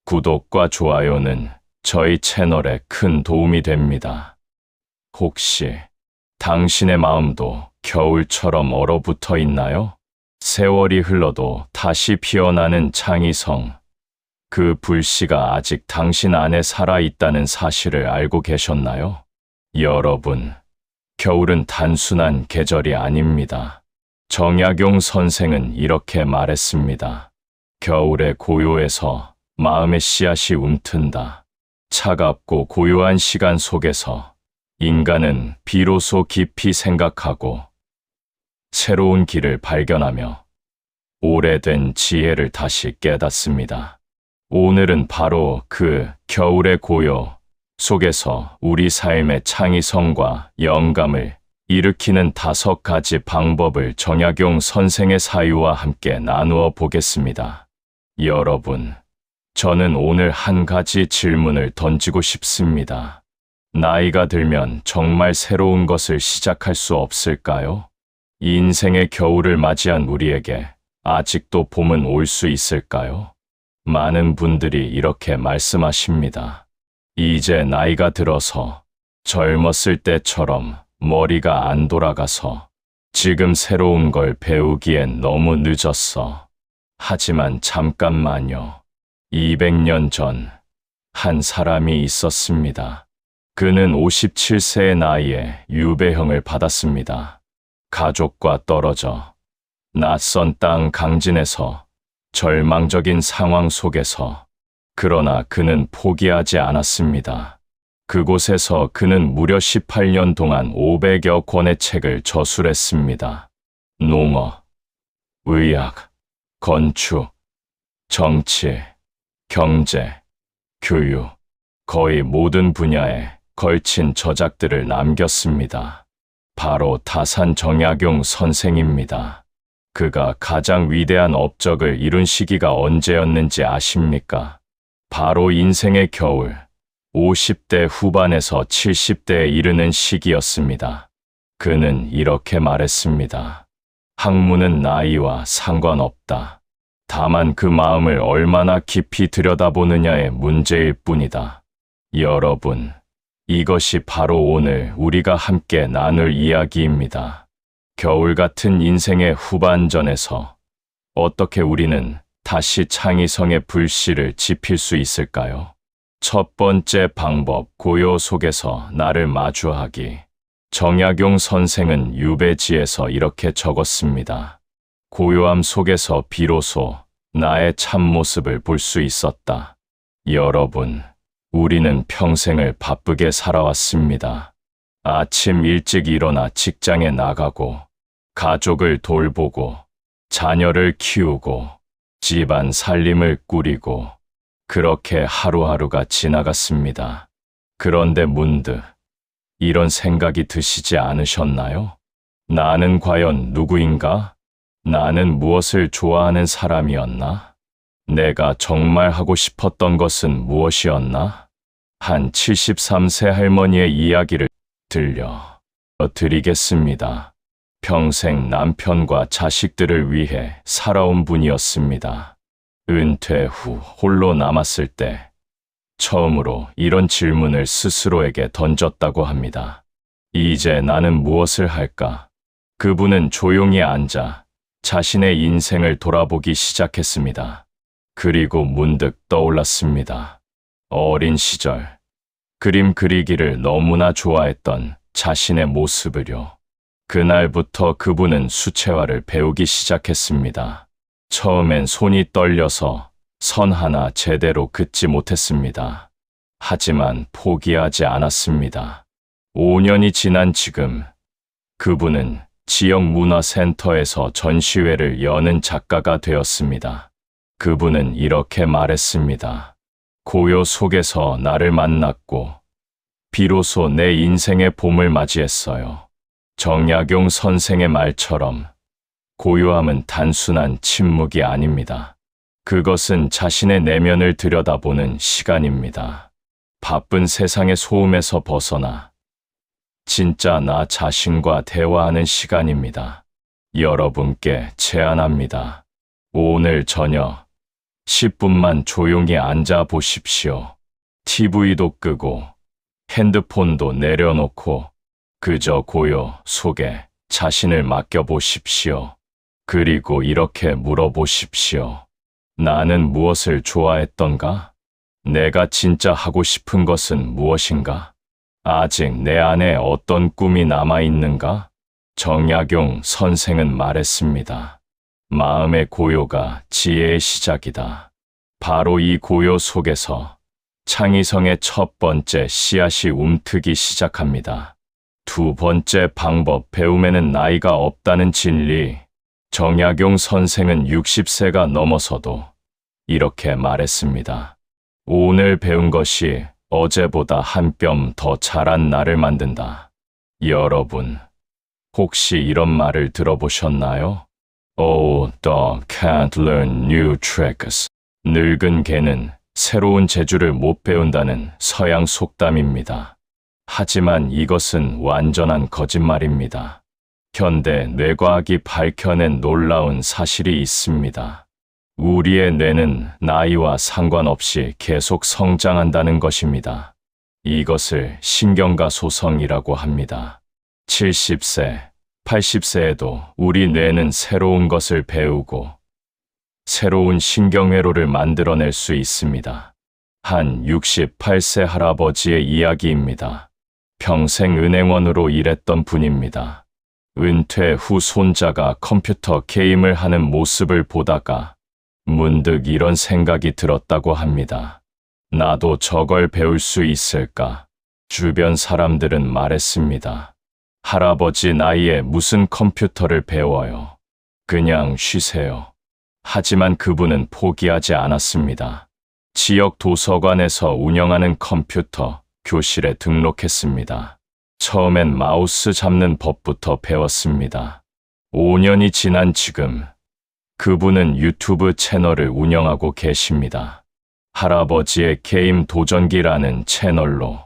구독과 좋아요는 저희 채널에 큰 도움이 됩니다. 혹시 당신의 마음도 겨울처럼 얼어붙어 있나요? 세월이 흘러도 다시 피어나는 창의성, 그 불씨가 아직 당신 안에 살아있다는 사실을 알고 계셨나요? 여러분, 겨울은 단순한 계절이 아닙니다. 정약용 선생은 이렇게 말했습니다. 겨울의 고요에서 마음의 씨앗이 움튼다. 차갑고 고요한 시간 속에서 인간은 비로소 깊이 생각하고 새로운 길을 발견하며 오래된 지혜를 다시 깨닫습니다. 오늘은 바로 그 겨울의 고요 속에서 우리 삶의 창의성과 영감을 일으키는 5가지 방법을 정약용 선생의 사유와 함께 나누어 보겠습니다. 여러분, 저는 오늘 한 가지 질문을 던지고 싶습니다. 나이가 들면 정말 새로운 것을 시작할 수 없을까요? 인생의 겨울을 맞이한 우리에게 아직도 봄은 올 수 있을까요? 많은 분들이 이렇게 말씀하십니다. 이제 나이가 들어서 젊었을 때처럼 머리가 안 돌아가서 지금 새로운 걸 배우기엔 너무 늦었어. 하지만 잠깐만요. 200년 전 한 사람이 있었습니다. 그는 57세의 나이에 유배형을 받았습니다. 가족과 떨어져 낯선 땅 강진에서 절망적인 상황 속에서 그러나 그는 포기하지 않았습니다. 그곳에서 그는 무려 18년 동안 500여 권의 책을 저술했습니다. 농어, 의학, 건축, 정치, 경제, 교육, 거의 모든 분야에 걸친 저작들을 남겼습니다. 바로 다산 정약용 선생입니다. 그가 가장 위대한 업적을 이룬 시기가 언제였는지 아십니까? 바로 인생의 겨울, 50대 후반에서 70대에 이르는 시기였습니다. 그는 이렇게 말했습니다. 학문은 나이와 상관없다. 다만 그 마음을 얼마나 깊이 들여다보느냐의 문제일 뿐이다. 여러분, 이것이 바로 오늘 우리가 함께 나눌 이야기입니다. 겨울 같은 인생의 후반전에서 어떻게 우리는 다시 창의성의 불씨를 지필 수 있을까요? 첫 번째 방법, 고요 속에서 나를 마주하기. 정약용 선생은 유배지에서 이렇게 적었습니다. 고요함 속에서 비로소 나의 참모습을 볼 수 있었다. 여러분, 우리는 평생을 바쁘게 살아왔습니다. 아침 일찍 일어나 직장에 나가고, 가족을 돌보고, 자녀를 키우고, 집안 살림을 꾸리고, 그렇게 하루하루가 지나갔습니다. 그런데 문득 이런 생각이 드시지 않으셨나요? 나는 과연 누구인가? 나는 무엇을 좋아하는 사람이었나? 내가 정말 하고 싶었던 것은 무엇이었나? 한 73세 할머니의 이야기를 들려드리겠습니다. 평생 남편과 자식들을 위해 살아온 분이었습니다. 은퇴 후 홀로 남았을 때 처음으로 이런 질문을 스스로에게 던졌다고 합니다. 이제 나는 무엇을 할까? 그분은 조용히 앉아 자신의 인생을 돌아보기 시작했습니다. 그리고 문득 떠올랐습니다. 어린 시절, 그림 그리기를 너무나 좋아했던 자신의 모습을요. 그날부터 그분은 수채화를 배우기 시작했습니다. 처음엔 손이 떨려서 선 하나 제대로 긋지 못했습니다. 하지만 포기하지 않았습니다. 5년이 지난 지금, 그분은 지역 문화센터에서 전시회를 여는 작가가 되었습니다. 그분은 이렇게 말했습니다. 고요 속에서 나를 만났고, 비로소 내 인생의 봄을 맞이했어요. 정약용 선생의 말처럼 고요함은 단순한 침묵이 아닙니다. 그것은 자신의 내면을 들여다보는 시간입니다. 바쁜 세상의 소음에서 벗어나 진짜 나 자신과 대화하는 시간입니다. 여러분께 제안합니다. 오늘 저녁 10분만 조용히 앉아 보십시오. TV도 끄고 핸드폰도 내려놓고 그저 고요 속에 자신을 맡겨보십시오. 그리고 이렇게 물어보십시오. 나는 무엇을 좋아했던가? 내가 진짜 하고 싶은 것은 무엇인가? 아직 내 안에 어떤 꿈이 남아있는가? 정약용 선생은 말했습니다. 마음의 고요가 지혜의 시작이다. 바로 이 고요 속에서 창의성의 첫 번째 씨앗이 움트기 시작합니다. 두 번째 방법, 배움에는 나이가 없다는 진리. 정약용 선생은 60세가 넘어서도 이렇게 말했습니다. 오늘 배운 것이 어제보다 한 뼘 더 자란 나를 만든다. 여러분, 혹시 이런 말을 들어보셨나요? Old dog can't learn new tricks. 늙은 개는 새로운 재주를 못 배운다는 서양 속담입니다. 하지만 이것은 완전한 거짓말입니다. 현대 뇌과학이 밝혀낸 놀라운 사실이 있습니다. 우리의 뇌는 나이와 상관없이 계속 성장한다는 것입니다. 이것을 신경가소성이라고 합니다. 70세, 80세에도 우리 뇌는 새로운 것을 배우고 새로운 신경회로를 만들어낼 수 있습니다. 한 68세 할아버지의 이야기입니다. 평생 은행원으로 일했던 분입니다. 은퇴 후 손자가 컴퓨터 게임을 하는 모습을 보다가 문득 이런 생각이 들었다고 합니다. 나도 저걸 배울 수 있을까? 주변 사람들은 말했습니다. 할아버지 나이에 무슨 컴퓨터를 배워요. 그냥 쉬세요. 하지만 그분은 포기하지 않았습니다. 지역 도서관에서 운영하는 컴퓨터 교실에 등록했습니다. 처음엔 마우스 잡는 법부터 배웠습니다. 5년이 지난 지금 그분은 유튜브 채널을 운영하고 계십니다. 할아버지의 게임 도전기라는 채널로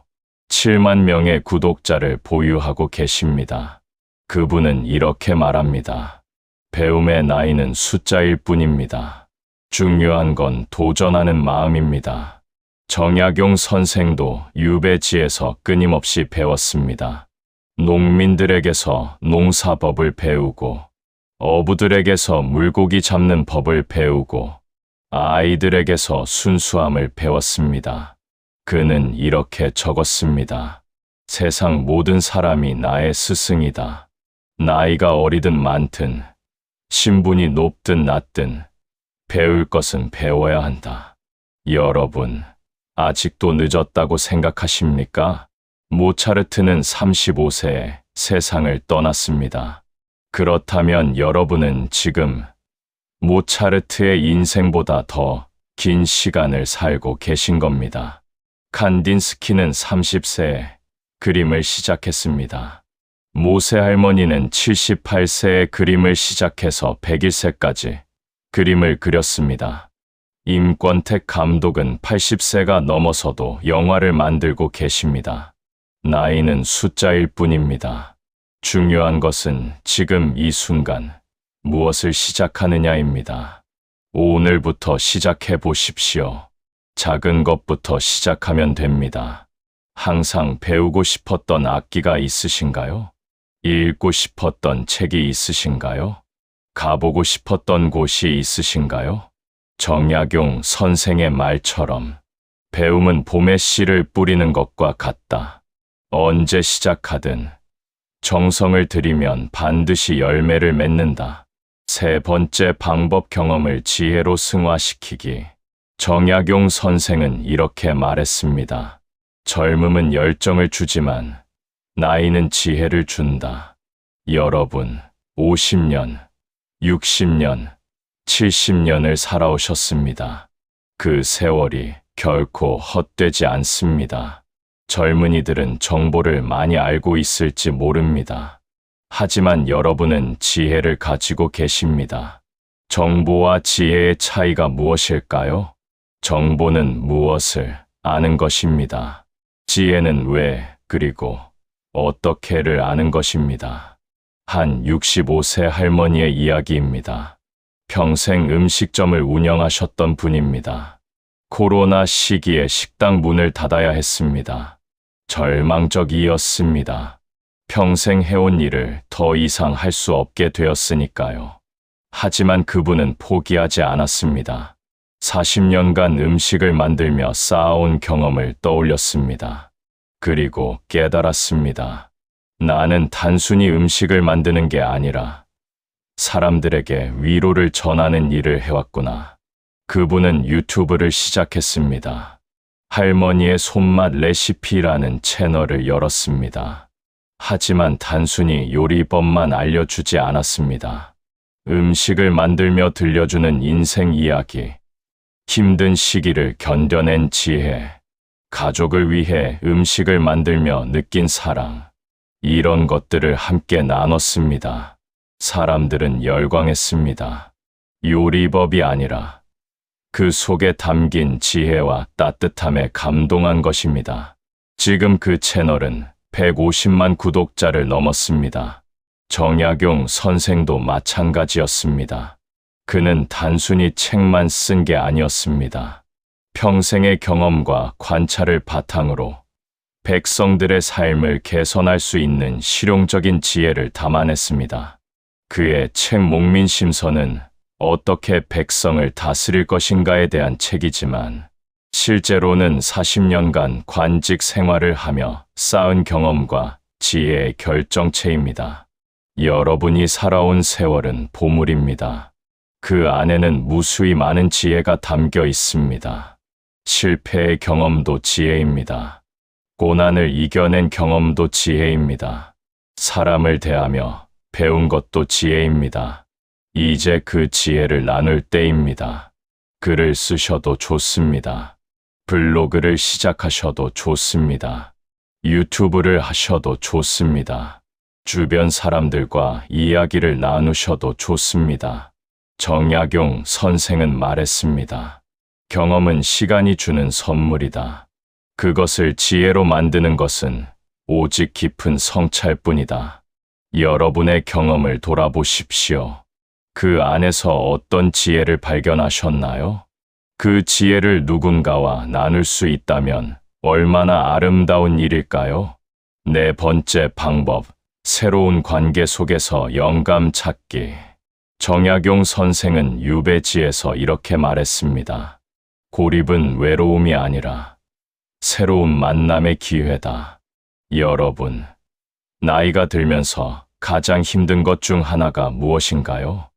7만 명의 구독자를 보유하고 계십니다. 그분은 이렇게 말합니다. 배움의 나이는 숫자일 뿐입니다. 중요한 건 도전하는 마음입니다. 정약용 선생도 유배지에서 끊임없이 배웠습니다. 농민들에게서 농사법을 배우고 어부들에게서 물고기 잡는 법을 배우고 아이들에게서 순수함을 배웠습니다. 그는 이렇게 적었습니다. 세상 모든 사람이 나의 스승이다. 나이가 어리든 많든 신분이 높든 낮든 배울 것은 배워야 한다. 여러분, 아직도 늦었다고 생각하십니까? 모차르트는 35세에 세상을 떠났습니다. 그렇다면 여러분은 지금 모차르트의 인생보다 더 긴 시간을 살고 계신 겁니다. 칸딘스키는 30세에 그림을 시작했습니다. 모세 할머니는 78세에 그림을 시작해서 101세까지 그림을 그렸습니다. 임권택 감독은 80세가 넘어서도 영화를 만들고 계십니다. 나이는 숫자일 뿐입니다. 중요한 것은 지금 이 순간 무엇을 시작하느냐입니다. 오늘부터 시작해 보십시오. 작은 것부터 시작하면 됩니다. 항상 배우고 싶었던 악기가 있으신가요? 읽고 싶었던 책이 있으신가요? 가보고 싶었던 곳이 있으신가요? 정약용 선생의 말처럼 배움은 봄에 씨를 뿌리는 것과 같다. 언제 시작하든 정성을 들이면 반드시 열매를 맺는다. 세 번째 방법, 경험을 지혜로 승화시키기. 정약용 선생은 이렇게 말했습니다. 젊음은 열정을 주지만 나이는 지혜를 준다. 여러분, 50년, 60년, 70년을 살아오셨습니다. 그 세월이 결코 헛되지 않습니다. 젊은이들은 정보를 많이 알고 있을지 모릅니다. 하지만 여러분은 지혜를 가지고 계십니다. 정보와 지혜의 차이가 무엇일까요? 정보는 무엇을 아는 것입니다. 지혜는 왜 그리고 어떻게를 아는 것입니다. 한 65세 할머니의 이야기입니다. 평생 음식점을 운영하셨던 분입니다. 코로나 시기에 식당 문을 닫아야 했습니다. 절망적이었습니다. 평생 해온 일을 더 이상 할 수 없게 되었으니까요. 하지만 그분은 포기하지 않았습니다. 40년간 음식을 만들며 쌓아온 경험을 떠올렸습니다. 그리고 깨달았습니다. 나는 단순히 음식을 만드는 게 아니라 사람들에게 위로를 전하는 일을 해왔구나. 그분은 유튜브를 시작했습니다. 할머니의 손맛 레시피라는 채널을 열었습니다. 하지만 단순히 요리법만 알려주지 않았습니다. 음식을 만들며 들려주는 인생 이야기, 힘든 시기를 견뎌낸 지혜, 가족을 위해 음식을 만들며 느낀 사랑, 이런 것들을 함께 나눴습니다. 사람들은 열광했습니다. 요리법이 아니라 그 속에 담긴 지혜와 따뜻함에 감동한 것입니다. 지금 그 채널은 150만 구독자를 넘었습니다. 정약용 선생도 마찬가지였습니다. 그는 단순히 책만 쓴 게 아니었습니다. 평생의 경험과 관찰을 바탕으로 백성들의 삶을 개선할 수 있는 실용적인 지혜를 담아냈습니다. 그의 책 목민심서는 어떻게 백성을 다스릴 것인가에 대한 책이지만 실제로는 40년간 관직 생활을 하며 쌓은 경험과 지혜의 결정체입니다. 여러분이 살아온 세월은 보물입니다. 그 안에는 무수히 많은 지혜가 담겨 있습니다. 실패의 경험도 지혜입니다. 고난을 이겨낸 경험도 지혜입니다. 사람을 대하며 배운 것도 지혜입니다. 이제 그 지혜를 나눌 때입니다. 글을 쓰셔도 좋습니다. 블로그를 시작하셔도 좋습니다. 유튜브를 하셔도 좋습니다. 주변 사람들과 이야기를 나누셔도 좋습니다. 정약용 선생은 말했습니다. 경험은 시간이 주는 선물이다. 그것을 지혜로 만드는 것은 오직 깊은 성찰뿐이다. 여러분의 경험을 돌아보십시오. 그 안에서 어떤 지혜를 발견하셨나요? 그 지혜를 누군가와 나눌 수 있다면 얼마나 아름다운 일일까요? 네 번째 방법, 새로운 관계 속에서 영감 찾기. 정약용 선생은 유배지에서 이렇게 말했습니다. 고립은 외로움이 아니라 새로운 만남의 기회다. 여러분, 나이가 들면서 가장 힘든 것 중 하나가 무엇인가요?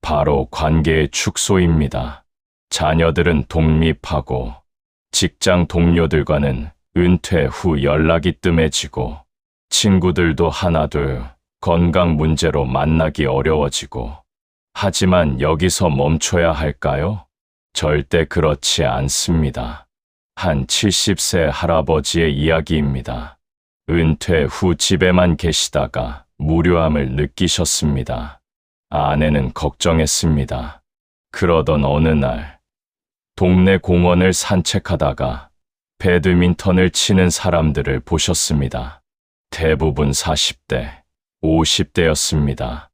바로 관계의 축소입니다. 자녀들은 독립하고 직장 동료들과는 은퇴 후 연락이 뜸해지고 친구들도 하나둘 건강 문제로 만나기 어려워지고 하지만 여기서 멈춰야 할까요? 절대 그렇지 않습니다. 한 70세 할아버지의 이야기입니다. 은퇴 후 집에만 계시다가 무료함을 느끼셨습니다. 아내는 걱정했습니다. 그러던 어느 날 동네 공원을 산책하다가 배드민턴을 치는 사람들을 보셨습니다. 대부분 40대, 50대였습니다.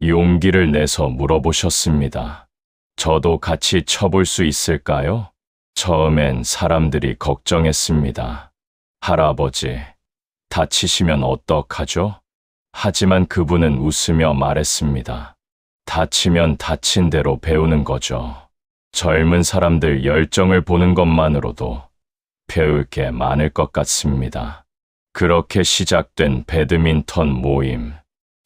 용기를 내서 물어보셨습니다. 저도 같이 쳐볼 수 있을까요? 처음엔 사람들이 걱정했습니다. 할아버지, 다치시면 어떡하죠? 하지만 그분은 웃으며 말했습니다. 다치면 다친 대로 배우는 거죠. 젊은 사람들 열정을 보는 것만으로도 배울 게 많을 것 같습니다. 그렇게 시작된 배드민턴 모임.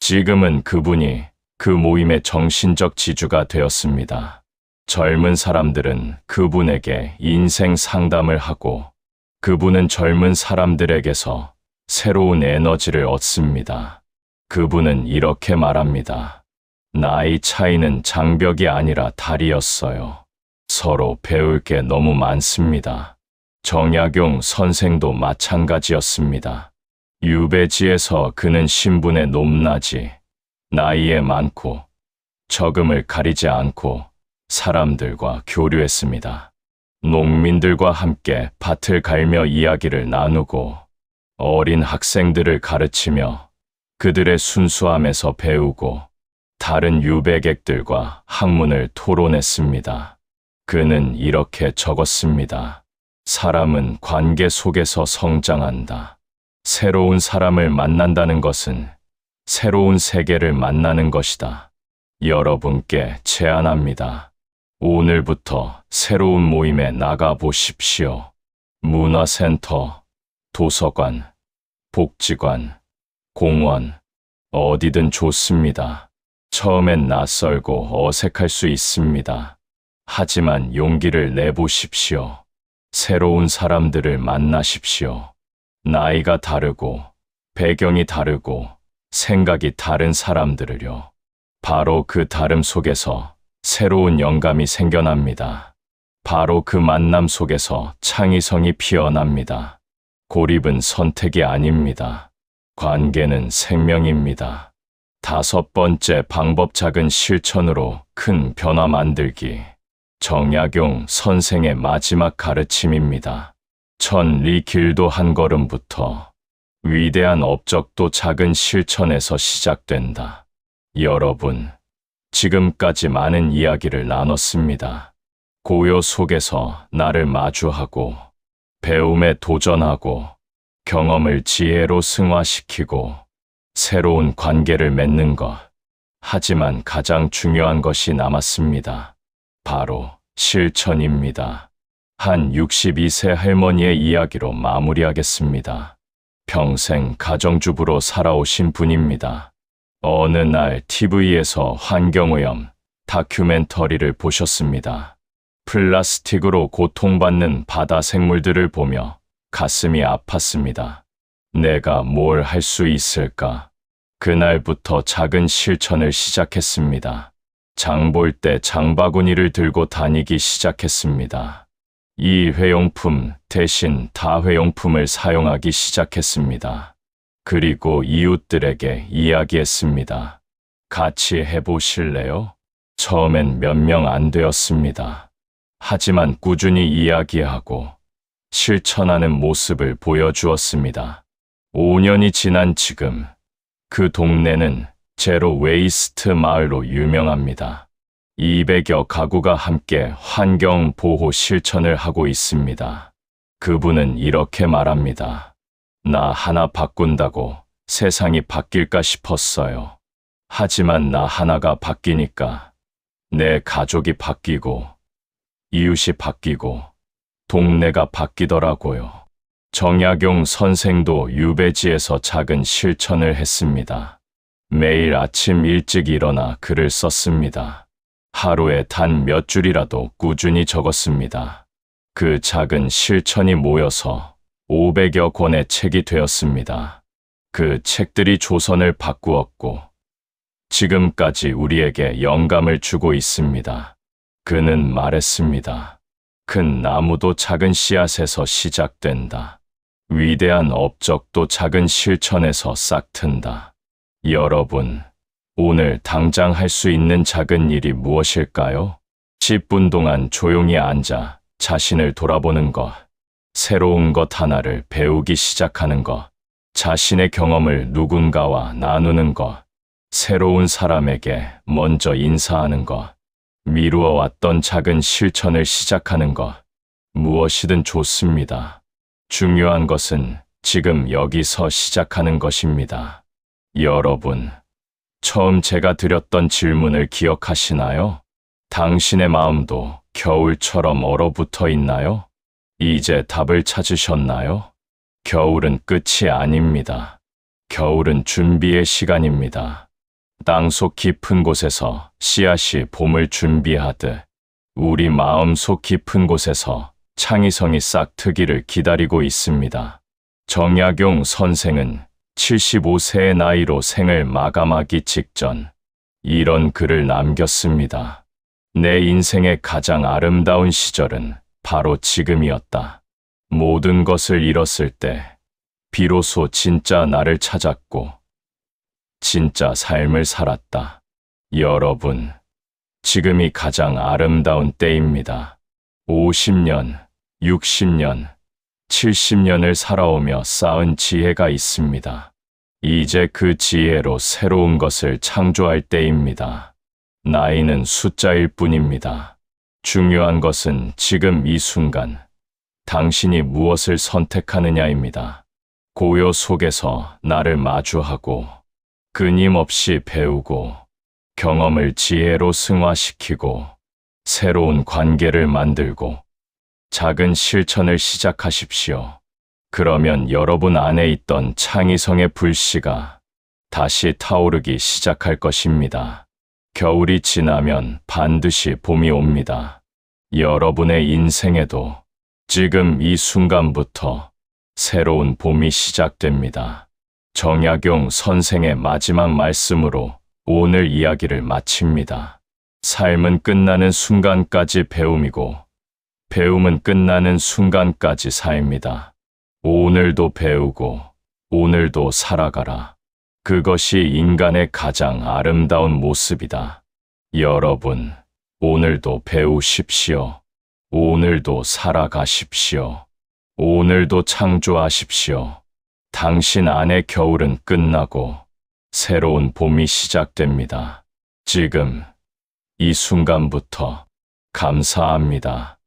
지금은 그분이 그 모임의 정신적 지주가 되었습니다. 젊은 사람들은 그분에게 인생 상담을 하고 그분은 젊은 사람들에게서 새로운 에너지를 얻습니다. 그분은 이렇게 말합니다. 나이 차이는 장벽이 아니라 다리였어요. 서로 배울 게 너무 많습니다. 정약용 선생도 마찬가지였습니다. 유배지에서 그는 신분의 높낮이, 나이에 많고 적음을 가리지 않고 사람들과 교류했습니다. 농민들과 함께 밭을 갈며 이야기를 나누고 어린 학생들을 가르치며 그들의 순수함에서 배우고 다른 유배객들과 학문을 토론했습니다. 그는 이렇게 적었습니다. 사람은 관계 속에서 성장한다. 새로운 사람을 만난다는 것은 새로운 세계를 만나는 것이다. 여러분께 제안합니다. 오늘부터 새로운 모임에 나가 보십시오. 문화센터, 도서관, 복지관, 공원, 어디든 좋습니다. 처음엔 낯설고 어색할 수 있습니다. 하지만 용기를 내보십시오. 새로운 사람들을 만나십시오. 나이가 다르고, 배경이 다르고, 생각이 다른 사람들을요. 바로 그 다름 속에서 새로운 영감이 생겨납니다. 바로 그 만남 속에서 창의성이 피어납니다. 고립은 선택이 아닙니다. 관계는 생명입니다. 5번째 방법, 작은 실천으로 큰 변화 만들기. 정약용 선생의 마지막 가르침입니다. 천리 길도 한 걸음부터, 위대한 업적도 작은 실천에서 시작된다. 여러분, 지금까지 많은 이야기를 나눴습니다. 고요 속에서 나를 마주하고, 배움에 도전하고, 경험을 지혜로 승화시키고, 새로운 관계를 맺는 것. 하지만 가장 중요한 것이 남았습니다. 바로 실천입니다. 한 62세 할머니의 이야기로 마무리하겠습니다. 평생 가정주부로 살아오신 분입니다. 어느 날 TV에서 환경오염 다큐멘터리를 보셨습니다. 플라스틱으로 고통받는 바다 생물들을 보며 가슴이 아팠습니다. 내가 뭘 할 수 있을까? 그날부터 작은 실천을 시작했습니다. 장 볼 때 장바구니를 들고 다니기 시작했습니다. 일회용품 대신 다회용품을 사용하기 시작했습니다. 그리고 이웃들에게 이야기했습니다. 같이 해보실래요? 처음엔 몇 명 안 되었습니다. 하지만 꾸준히 이야기하고 실천하는 모습을 보여주었습니다. 5년이 지난 지금, 그 동네는 제로 웨이스트 마을로 유명합니다. 200여 가구가 함께 환경 보호 실천을 하고 있습니다. 그분은 이렇게 말합니다. 나 하나 바꾼다고 세상이 바뀔까 싶었어요. 하지만 나 하나가 바뀌니까 내 가족이 바뀌고, 이웃이 바뀌고, 동네가 바뀌더라고요. 정약용 선생도 유배지에서 작은 실천을 했습니다. 매일 아침 일찍 일어나 글을 썼습니다. 하루에 단 몇 줄이라도 꾸준히 적었습니다. 그 작은 실천이 모여서 500여 권의 책이 되었습니다. 그 책들이 조선을 바꾸었고, 지금까지 우리에게 영감을 주고 있습니다. 그는 말했습니다. 큰 나무도 작은 씨앗에서 시작된다. 위대한 업적도 작은 실천에서 싹튼다. 여러분, 오늘 당장 할 수 있는 작은 일이 무엇일까요? 10분 동안 조용히 앉아 자신을 돌아보는 것, 새로운 것 하나를 배우기 시작하는 것, 자신의 경험을 누군가와 나누는 것, 새로운 사람에게 먼저 인사하는 것, 미루어왔던 작은 실천을 시작하는 것, 무엇이든 좋습니다. 중요한 것은 지금 여기서 시작하는 것입니다. 여러분, 처음 제가 드렸던 질문을 기억하시나요? 당신의 마음도 겨울처럼 얼어붙어 있나요? 이제 답을 찾으셨나요? 겨울은 끝이 아닙니다. 겨울은 준비의 시간입니다. 땅속 깊은 곳에서 씨앗이 봄을 준비하듯 우리 마음속 깊은 곳에서 창의성이 싹트기를 기다리고 있습니다. 정약용 선생은 75세의 나이로 생을 마감하기 직전 이런 글을 남겼습니다. 내 인생의 가장 아름다운 시절은 바로 지금이었다. 모든 것을 잃었을 때 비로소 진짜 나를 찾았고 진짜 삶을 살았다. 여러분, 지금이 가장 아름다운 때입니다. 50년, 60년, 70년을 살아오며 쌓은 지혜가 있습니다. 이제 그 지혜로 새로운 것을 창조할 때입니다. 나이는 숫자일 뿐입니다. 중요한 것은 지금 이 순간, 당신이 무엇을 선택하느냐입니다. 고요 속에서 나를 마주하고, 끊임없이 배우고, 경험을 지혜로 승화시키고, 새로운 관계를 만들고, 작은 실천을 시작하십시오. 그러면 여러분 안에 있던 창의성의 불씨가 다시 타오르기 시작할 것입니다. 겨울이 지나면 반드시 봄이 옵니다. 여러분의 인생에도 지금 이 순간부터 새로운 봄이 시작됩니다. 정약용 선생의 마지막 말씀으로 오늘 이야기를 마칩니다. 삶은 끝나는 순간까지 배움이고, 배움은 끝나는 순간까지 삶이다. 오늘도 배우고, 오늘도 살아가라. 그것이 인간의 가장 아름다운 모습이다. 여러분, 오늘도 배우십시오. 오늘도 살아가십시오. 오늘도 창조하십시오. 당신 안의 겨울은 끝나고 새로운 봄이 시작됩니다. 지금, 이 순간부터 감사합니다.